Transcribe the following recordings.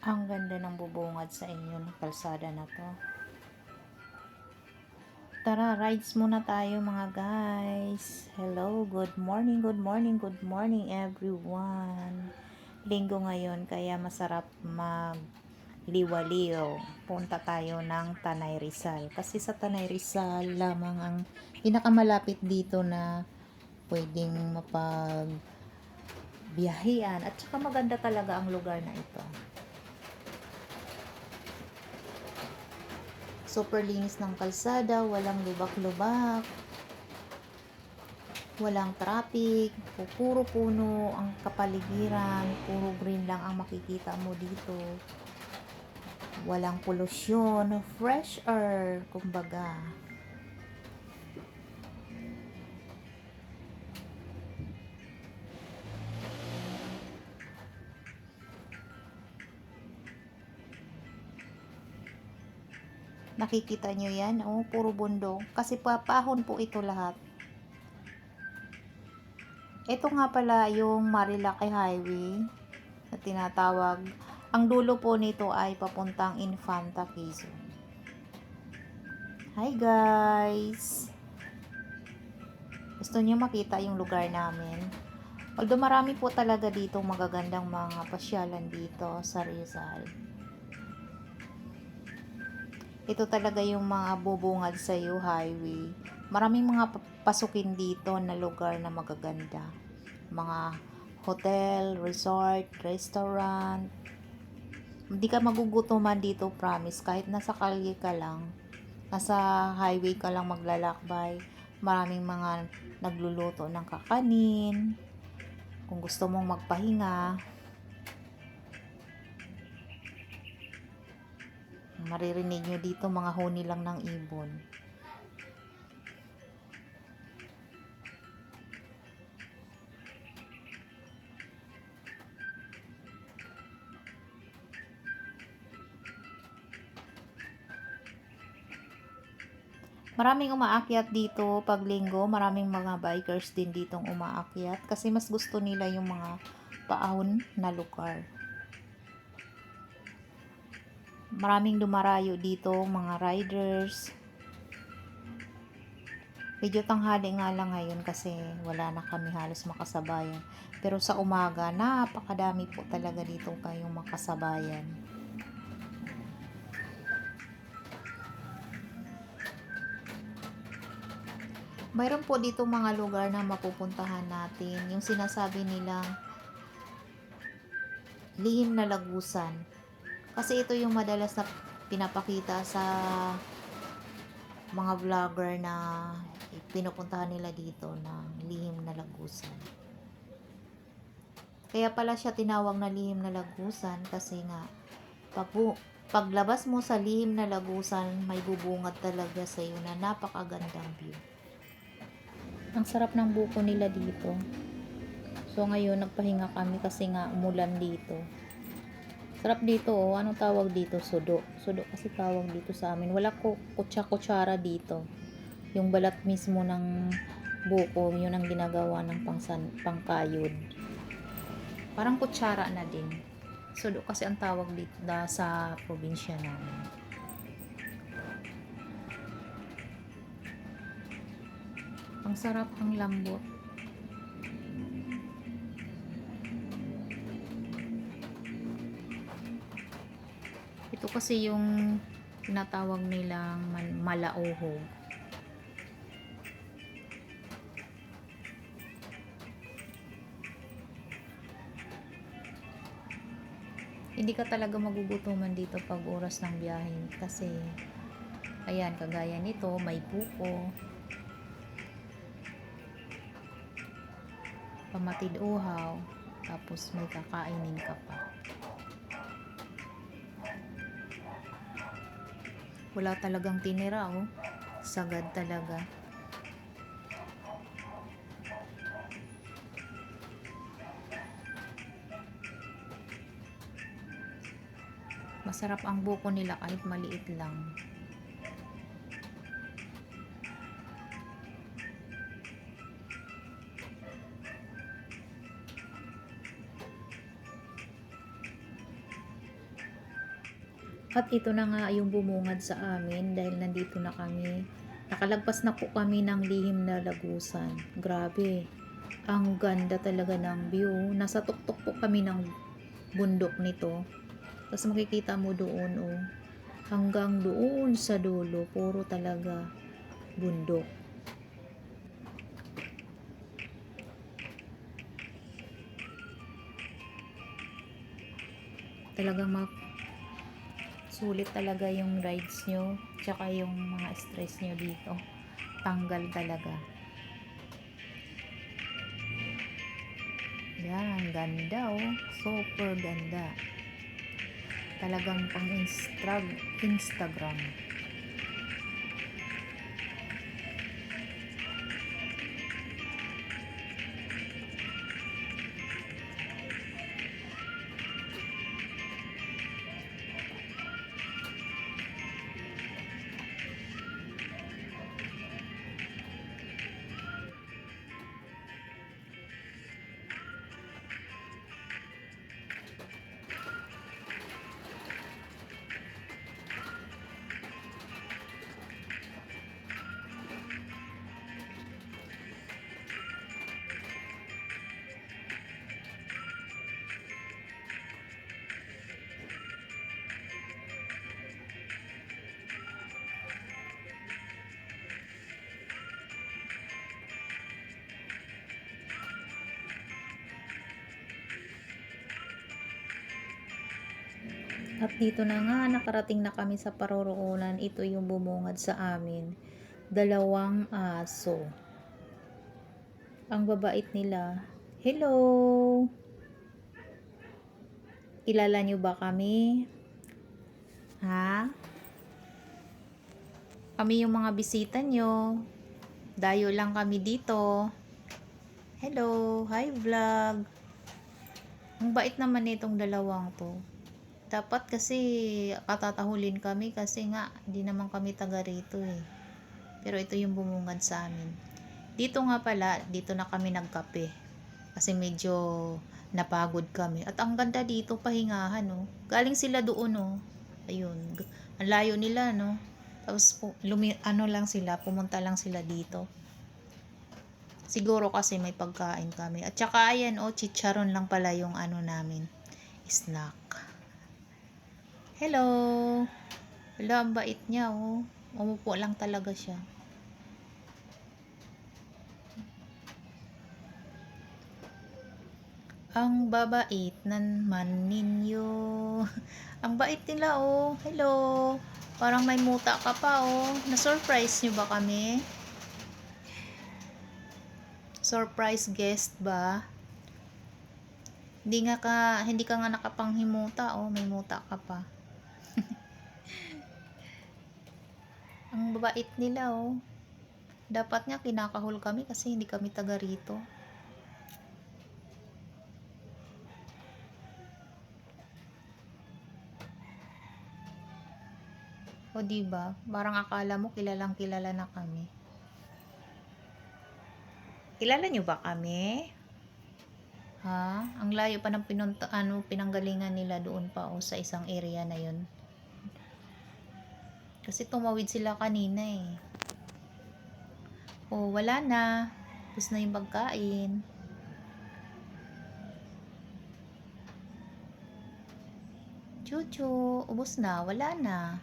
Ang ganda ng bubungad sa inyo ng kalsada na to. Tara, rides muna tayo mga guys. Hello, good morning, good morning, good morning everyone. Linggo ngayon kaya masarap liwaliw. Punta tayo ng Tanay Rizal. Kasi sa Tanay Rizal lamang ang pinakamalapit dito na pwedeng mapagbiyahean. At saka maganda talaga ang lugar na ito. Super linis ng kalsada, walang lubak-lubak, walang traffic, puro puno ang kapaligiran, puro green lang ang makikita mo dito. Walang polusyon, fresh air, kumbaga. Nakikita nyo yan? Oh, puro bundok. Kasi papahon po ito lahat. Ito nga pala yung Marilaki Highway na tinatawag. Ang dulo po nito ay papuntang Infanta Quezon. Hi guys! Gusto niyo makita yung lugar namin? Although marami po talaga dito magagandang mga pasyalan dito sa Rizal. Ito talaga yung mga bubungad sa iyo highway. Maraming mga pasukin dito na lugar na magaganda. Mga hotel, resort, restaurant. Hindi ka magugutuman dito, promise. Kahit nasa kalye ka lang, nasa highway ka lang maglalakbay. Maraming mga nagluluto ng kakanin. Kung gusto mong magpahinga, maririnig nyo dito mga huni lang ng ibon. Maraming umaakyat dito pag linggo, maraming mga bikers din ditong umaakyat kasi mas gusto nila yung mga paahon na lugar. Maraming dumarayo dito, mga riders. Medyo tanghali nga lang ngayon kasi wala na kami halos makasabayan. Pero sa umaga, napakadami po talaga dito kayong makasabayan. Mayroon po dito mga lugar na mapupuntahan natin. Yung sinasabi nilang lihim na lagusan. Kasi ito yung madalas na pinapakita sa mga vlogger na pinupuntahan nila dito ng lihim na lagusan. Kaya pala siya tinawag na lihim na lagusan kasi nga paglabas mo sa lihim na lagusan, may bubungad talaga sa iyo na napakagandang view. Ang sarap ng buko nila dito. So ngayon nagpahinga kami kasi nga umulan dito. Sarap dito oh. Anong tawag dito? Sudo. Sudo kasi tawag dito sa amin. Wala ko kutsara dito. Yung balat mismo ng buko, yun ang ginagawa ng pangkayod. Parang kutsara na din. Sudo kasi ang tawag dito sa probinsya namin. Ang sarap, ang lambot. Ito kasi yung tinatawag nilang malauhog. Hindi ka talaga magugutuman dito pag oras ng biyahe kasi ayan, kagaya nito, may buko, pamatid uhaw, tapos may kakainin ka pa. Wala talagang tinira oh. Sagad talaga. Masarap ang buko nila kahit maliit lang. At ito na nga yung bumungad sa amin dahil nandito na kami. Nakalagpas na po kami ng lihim na lagusan. Grabe, ang ganda talaga ng view. Nasa tuktok po kami ng bundok nito. Tapos makikita mo doon, oh, hanggang doon sa dulo, puro talaga bundok. Talagang sulit talaga yung rides nyo, tsaka yung mga stress nyo dito. Tanggal talaga. Yan, ganda oh. Super ganda. Talagang pang Instagram. At dito na nga, nakarating na kami sa paroroonan. Ito yung bumungad sa amin. 2 aso. Ang babait nila. Hello! Kilala nyo ba kami? Ha? Kami yung mga bisita nyo. Dayo lang kami dito. Hello! Hi vlog! Ang bait naman itong dalawang to. Dapat kasi katatahulin kami kasi nga di naman kami taga rito eh. Pero ito yung bumungad sa amin. Dito nga pala, dito na kami nagkape. Kasi medyo napagod kami. At ang ganda dito, pahingahan no. Galing sila doon no. Ayun. Ang layo nila no. Tapos lang sila, pumunta lang sila dito. Siguro kasi may pagkain kami. At saka ayan oh, chicharon lang pala yung ano namin. Snack. Hello! Wala, ang bait niya oh. Umupo lang talaga siya. Ang babait naman ninyo. Ang bait nila oh. Hello! Parang may muta ka pa oh. Na-surprise nyo ba kami? Surprise guest ba? Hindi ka nga nakapanghimuta oh. May muta ka pa. Ang babait nila oh. Dapat nga kinakahol kami kasi hindi kami taga rito. O diba? Parang akala mo kilalang kilala na kami. Kilala nyo ba kami? Ha? Ang layo pa ng pinanggalingan nila doon pa o sa isang area na yun. Kasi tumawid sila kanina eh. O wala na. Tapos na yung pagkain. Chuchu, ubos na. Wala na.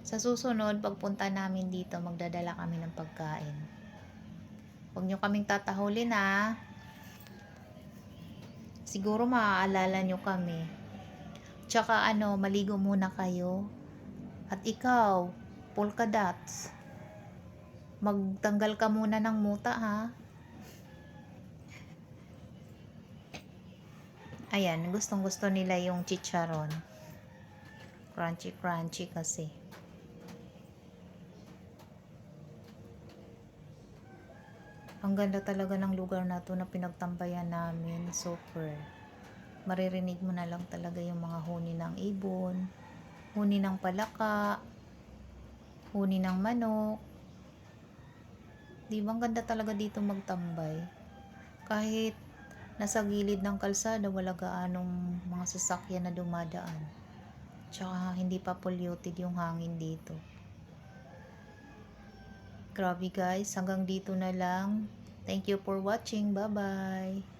Sa susunod, pagpunta namin dito, magdadala kami ng pagkain. Huwag nyo kaming tatahulin ha. Siguro maaalala nyo kami. Tsaka maligo muna kayo. At ikaw, polka dots. Magtanggal ka muna ng muta ha. Ayan, gustong gusto nila yung chicharon. Crunchy crunchy kasi. Ang ganda talaga ng lugar na to na pinagtambayan namin. Super. Maririnig mo na lang talaga yung mga huni ng ibon, huni ng palaka, huni ng manok. Di ba ang ganda talaga dito magtambay? Kahit nasa gilid ng kalsada, wala gaanong mga sasakyan na dumadaan. Tsaka hindi pa polluted yung hangin dito. Grabe guys, hanggang dito na lang. Thank you for watching. Bye-bye.